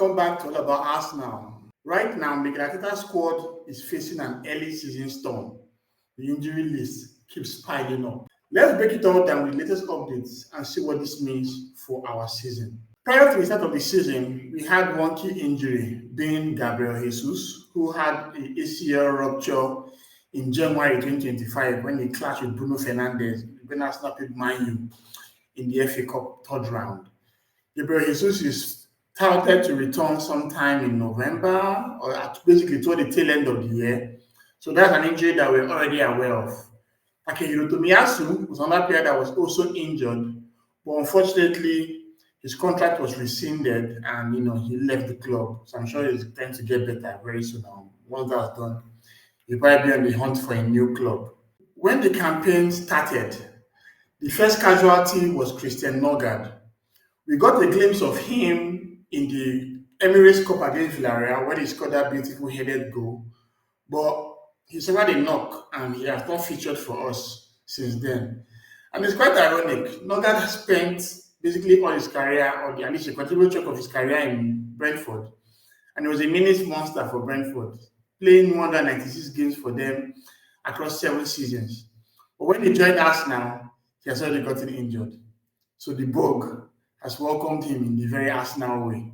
welcome back to All About Arsenal. Right now, Mikel Arteta's squad is facing an early season storm. The injury list keeps piling up. Let's break it all down with latest updates and see what this means for our season. Prior to the start of the season, we had one key injury, being Gabriel Jesus, who had an ACL rupture in January 2025 when he clashed with Bruno Fernandes when Arsenal played Man U in the FA Cup third round. Gabriel Jesus is touted to return sometime in November or basically toward the tail end of the year. So that's an injury that we're already aware of. Takehiro Tomiyasu was another player that was also injured, but unfortunately his contract was rescinded and he left the club. So I'm sure he's trying to get better very soon. Once that's done, he'll probably be on the hunt for a new club. When the campaign started, the first casualty was Christian Ødegaard. We got a glimpse of him in the Emirates Cup against Villarreal where he scored that beautiful headed goal. But he suffered a knock and he has not featured for us since then. And it's quite ironic. Ødegaard has spent basically all his career, or at least a considerable chunk of his career in Brentford. And he was a minutes monster for Brentford, playing 196 games for them across 7 seasons. But when he joined Arsenal, he has already gotten injured. So the bug has welcomed him in the very Arsenal way.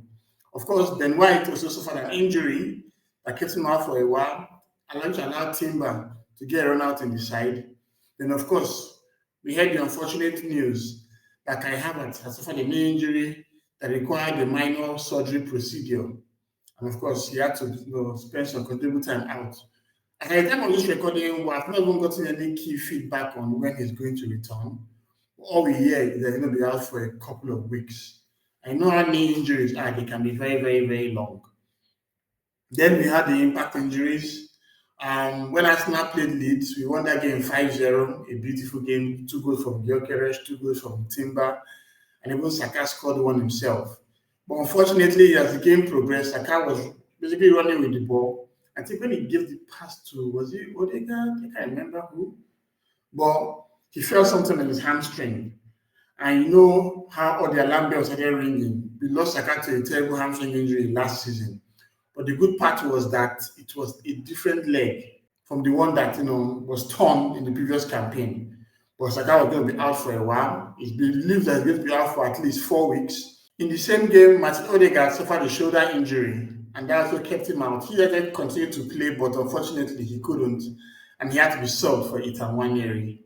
Of course, Ben White also suffered an injury that kept him out for a while, allowed Timber to get run out in the side. Then, of course, we heard the unfortunate news that Kai Havertz has suffered a knee injury that required a minor surgery procedure. And of course, he had to spend some considerable time out. At the time of this recording, we have not even gotten any key feedback on when he's going to return. All we hear is that he's going to be out for a couple of weeks. I know how knee injuries are, they can be very, very, very long. Then we had the impact injuries. When Arsenal played Leeds, we won that game 5-0, a beautiful game, 2 goals from Gyökeres, 2 goals from Timber, and even Saka scored one himself. But unfortunately, as the game progressed, Saka was basically running with the ball. I think when he gave the pass to, was it Ødegaard? I can't remember who. But he felt something in his hamstring. And you know how all the alarm bells started ringing. We lost Saka to a terrible hamstring injury last season. But the good part was that it was a different leg from the one that was torn in the previous campaign. But Saka was going to be out for a while. It's believed that he's going to be out for at least 4 weeks. In the same game, Martin Ødegaard suffered a shoulder injury, and that also kept him out. He had to continue to play, but unfortunately he couldn't, and he had to be subbed for Ethan Nwaneri.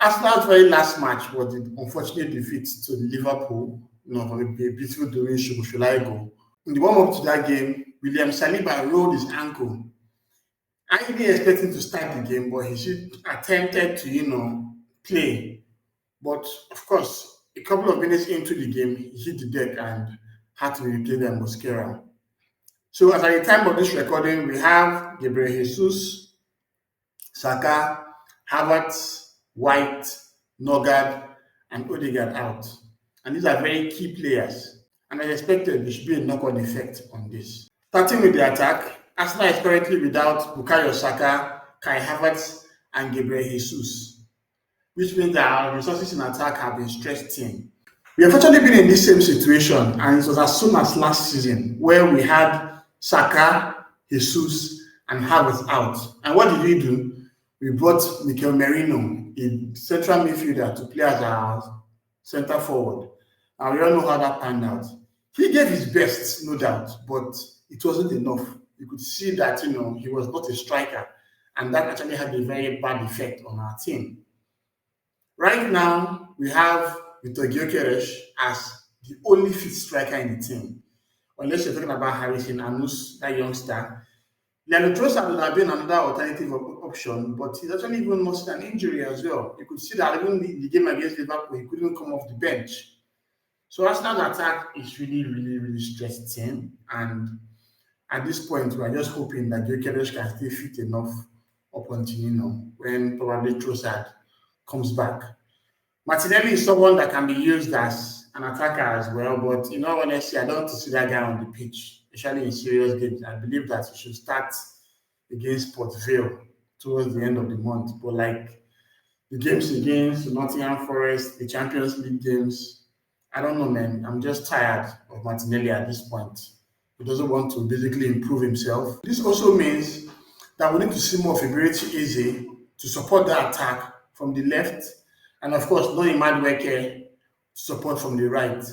Arsenal's very last match was the unfortunate defeat to Liverpool, for a beautiful doing Szoboszlai goal. In the warm-up to that game, William Saliba rolled his ankle. I didn't expect him to start the game, but he attempted to, play. But of course, a couple of minutes into the game, he hit the deck and had to replay the mascara. So as at the time of this recording, we have Gabriel Jesus, Saka, Havertz, White, Ødegaard, and Ødegaard out. And these are very key players. And as expected, there should be a knock-on effect on this. Starting with the attack, Arsenal is currently without Bukayo Saka, Kai Havertz, and Gabriel Jesus, which means that our resources in attack have been stretched thin. We have actually been in this same situation, and it was as soon as last season where we had Saka, Jesus, and Havertz out. And what did we do? We brought Mikel Merino, a central midfielder, to play as our centre forward. And we all know how that panned out. He gave his best, no doubt, but it wasn't enough. You could see that, he was not a striker, and that actually had a very bad effect on our team. Right now, we have Gyökeres as the only fit striker in the team. Unless you're talking about Harrison Anus, that youngster. Leandro Trossard would have been another alternative option, but he's actually even lost an injury as well. You could see that even the game against Liverpool, he couldn't come off the bench. So Arsenal's attack is really, really, really stressed thin. And at this point, we are just hoping that Gyökeres can stay fit enough up until, when probably Trossard comes back. Martinelli is someone that can be used as an attacker as well, but honestly, I don't want to see that guy on the pitch, especially in serious games. I believe that he should start against Port Vale towards the end of the month. But like the games against Nottingham Forest, the Champions League games, I don't know, man. I'm just tired of Martinelli at this point. He doesn't want to basically improve himself. This also means that we need to see more of Gabriel Jesus to support the attack from the left, and of course, no Imad support from the right.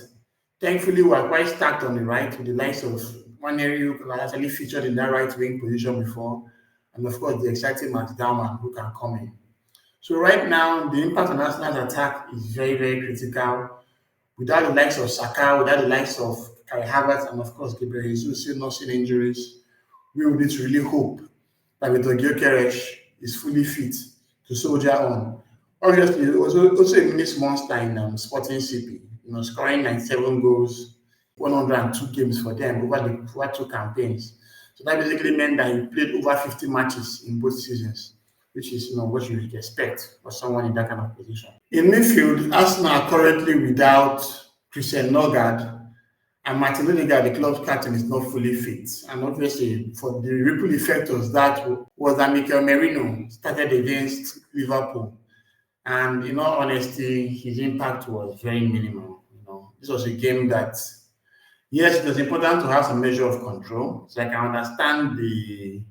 Thankfully, we are quite stacked on the right with the likes of one area who actually featured in that right wing position before, and of course, the exciting Max Dowman who can come in. So right now, the impact on Arsenal's attack is very, very critical. Without the likes of Saka, without the likes of Havertz, and of course Gabriel Jesus still not seeing injuries, we will need to really hope that with Gyökeres is fully fit to soldier on. Obviously, also a minutes monster in Sporting CP, scoring 97 goals, 102 games for them over 2 campaigns. So that basically meant that he played over 50 matches in both seasons, which is what you would expect for someone in that kind of position. In midfield, Arsenal are currently without Christian Ødegaard, and Martin Ødegaard, the club's captain, is not fully fit. And obviously, for the ripple effect of that was that Mikel Merino started against Liverpool. And in all honesty, his impact was very minimal. This was a game that, yes, it was important to have some measure of control. So I can understand the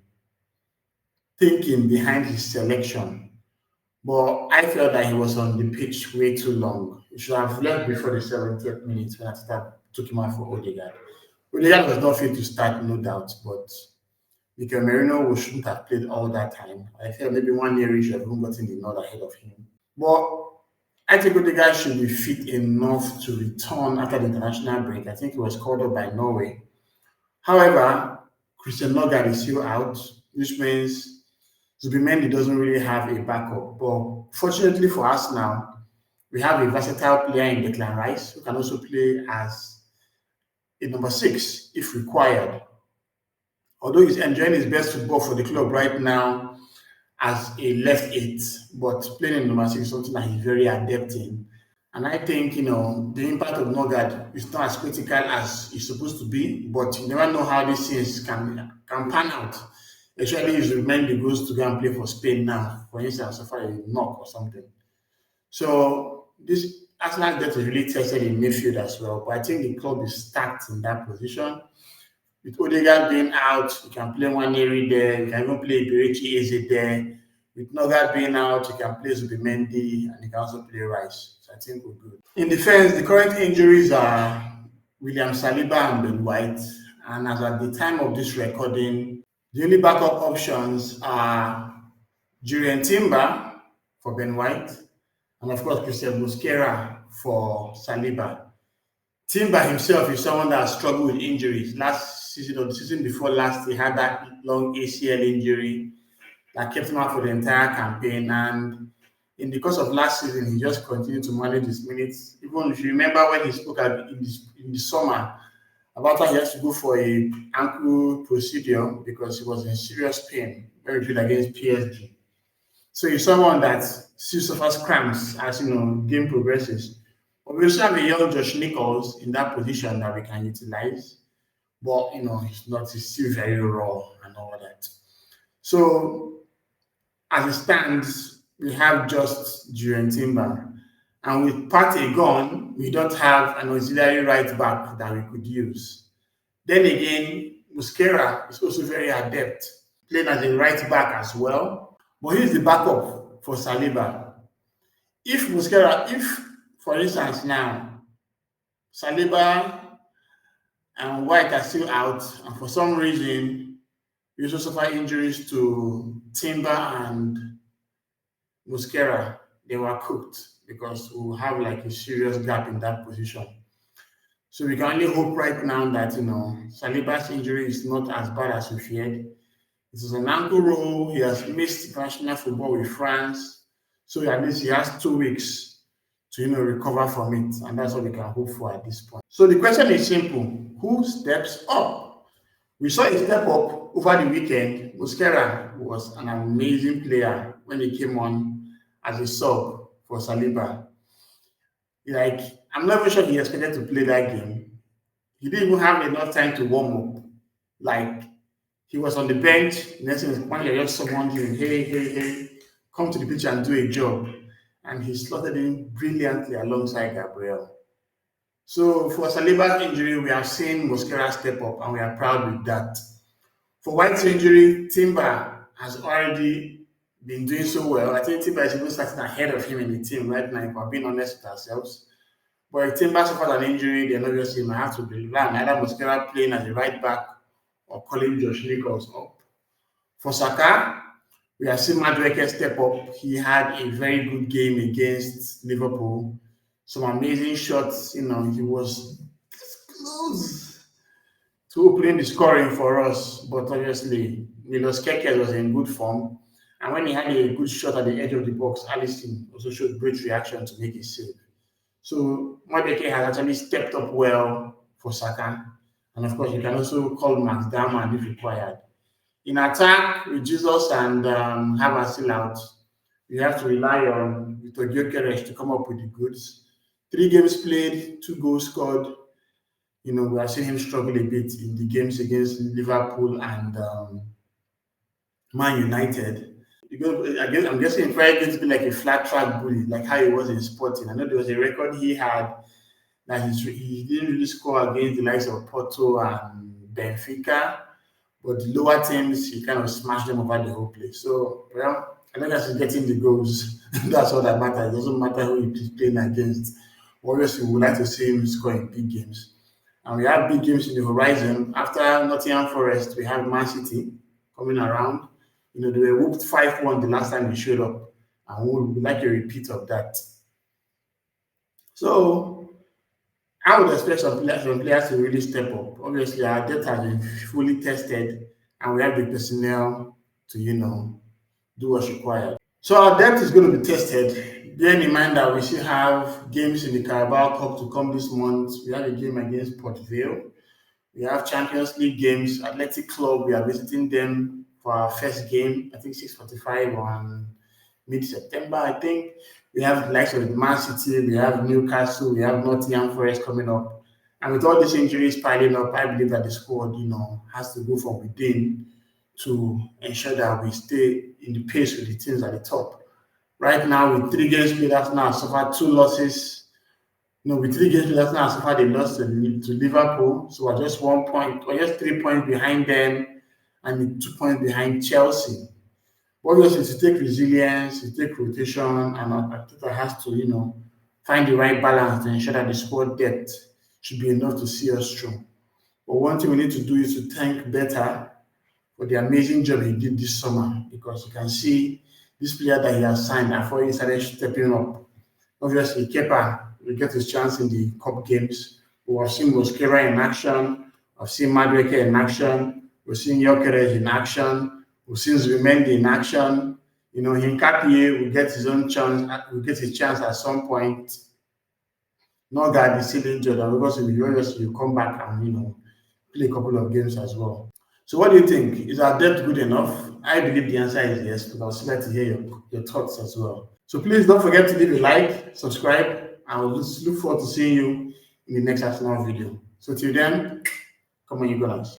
thinking behind his selection. But I felt that he was on the pitch way too long. He should have left before the 70th minute when I took him out for Ødegaard. Ødegaard was not fit to start, no doubt, but Mikel Merino shouldn't have played all that time. I felt maybe one year he should have even gotten the nod ahead of him. But I think Ødegaard should be fit enough to return after the international break. I think he was called up by Norway. However, Christian Ødegaard is still out, which means Zubimendi doesn't really have a backup. But fortunately for us now, we have a versatile player in Declan Rice who can also play as a number 6 if required. Although he's enjoying his best football for the club right now as a left 8, but playing in number 6 is something that he's very adept in. And I think, the impact of Ødegaard is not as critical as it's supposed to be, but you never know how these things can pan out. Especially if Zubimendi goes to go and play for Spain now, for instance, suffer a knock or something. So this Arsenal depth is really tested in midfield as well, but I think the club is stacked in that position. With Ødegaard being out, you can play Nwaneri there, you can even play Berechi Eze there. With Ødegaard being out, you can play Zubimendi, and you can also play Rice. So I think we're good. In defense, the current injuries are William Saliba and Ben White, and as at the time of this recording, the only backup options are Jurien Timber for Ben White, and of course Christian Mosquera for Saliba. Timber himself is someone that has struggled with injuries. Last season or the season before last, he had that long ACL injury that kept him out for the entire campaign. And in the course of last season, he just continued to manage his minutes. Even if you remember when he spoke in the summer about how he has to go for a ankle procedure because he was in serious pain when he played against PSG. So he's someone that still suffers cramps as game progresses. But we also have a young Josh Nichols in that position that we can utilize. But he's still very raw and all that. So as it stands, we have just Jurien Timber. And with Partey gone, we don't have an auxiliary right back that we could use. Then again, Mosquera is also very adept, playing as a right back as well. But here's the backup for Saliba. If, for instance, now, Saliba and White are still out, and for some reason, we also suffer injuries to Timber and Mosquera, they were cooked because we'll have a serious gap in that position. So we can only hope right now that, Saliba's injury is not as bad as we feared. It is an ankle roll. He has missed international football with France. So at least he has 2 weeks to, recover from it. And that's what we can hope for at this point. So the question is simple. Who steps up? We saw a step up over the weekend. Mosquera was an amazing player when he came on as a sub for Saliba. I'm not even sure he expected to play that game. He didn't even have enough time to warm up. He was on the bench. Next thing is when they just summoned him, hey, come to the pitch and do a job. And he slotted in brilliantly alongside Gabriel. So for Saliba's injury, we have seen Mosquera step up, and we are proud with that. For White's injury, Timber has already been doing so well. I think Timber is even starting ahead of him in the team right now, if we're being honest with ourselves. But if Timber suffers an injury, then obviously he might have to rely on either Mosquera playing as a right back or calling Josh Nichols up. For Saka, we have seen Madueke step up. He had a very good game against Liverpool. Some amazing shots. He was close to opening the scoring for us, but obviously Milos Gyökeres was in good form. And when he had a good shot at the edge of the box, Alisson also showed great reaction to make it save. So Madueke has actually stepped up well for Saka. And of course, you can also call Max Diamond if required. In attack, with Jesus and Havertz still out, we have to rely on Gyökeres to come up with the goods. 3 games played, 2 goals scored. We are seeing him struggle a bit in the games against Liverpool and Man United. Because I'm guessing it's probably going to be like a flat track bully, like how he was in Sporting. I know there was a record he had that he didn't really score against the likes of Porto and Benfica. But the lower teams, he kind of smashed them over the whole place. So, well, I think as he's getting the goals, that's all that matters. It doesn't matter who he's playing against. Obviously, we would like to see him score in big games. And we have big games in the horizon. After Nottingham Forest, we have Man City coming around. They were whooped 5-1 the last time they showed up. And we would like a repeat of that. So, I would expect some players to really step up. Obviously, our depth has been fully tested, and we have the personnel to, do what's required. So our depth is going to be tested. Bearing in mind that we still have games in the Carabao Cup to come this month. We have a game against Port Vale. We have Champions League games. Athletic Club, we are visiting them for our first game. I think 6:45 on mid-September, I think. We have the likes of Man City, we have Newcastle, we have Nottingham Forest coming up. And with all these injuries piling up, I believe that the squad, has to go from within to ensure that we stay in the pace with the teams at the top. Right now, with 3 games played, Arsenal has suffered 2 losses. With 3 games played, Arsenal has suffered a loss to Liverpool. So we're just 1 point, we're just 3 points behind them and 2 points behind Chelsea. Obviously, to take resilience, to take rotation, and Arteta has to, find the right balance to ensure that the squad depth should be enough to see us through. But one thing we need to do is to thank Beta for the amazing job he did this summer, because you can see this player that he has signed before he started stepping up. Obviously, Kepa will get his chance in the cup games. We have seen Mosquera in action. We've seen Madueke in action. We've seen Gyökeres in action. We've seen Zubimendi in action. Hinkapie will get his own chance. Will get his chance at some point. Ødegaard is still injured, and obviously will come back and play a couple of games as well. So what do you think? Is our depth good enough? I believe the answer is yes, but I would still like to hear your thoughts as well. So please don't forget to leave a like, subscribe, and we'll look forward to seeing you in the next Arsenal video. So till then, come on, you guys.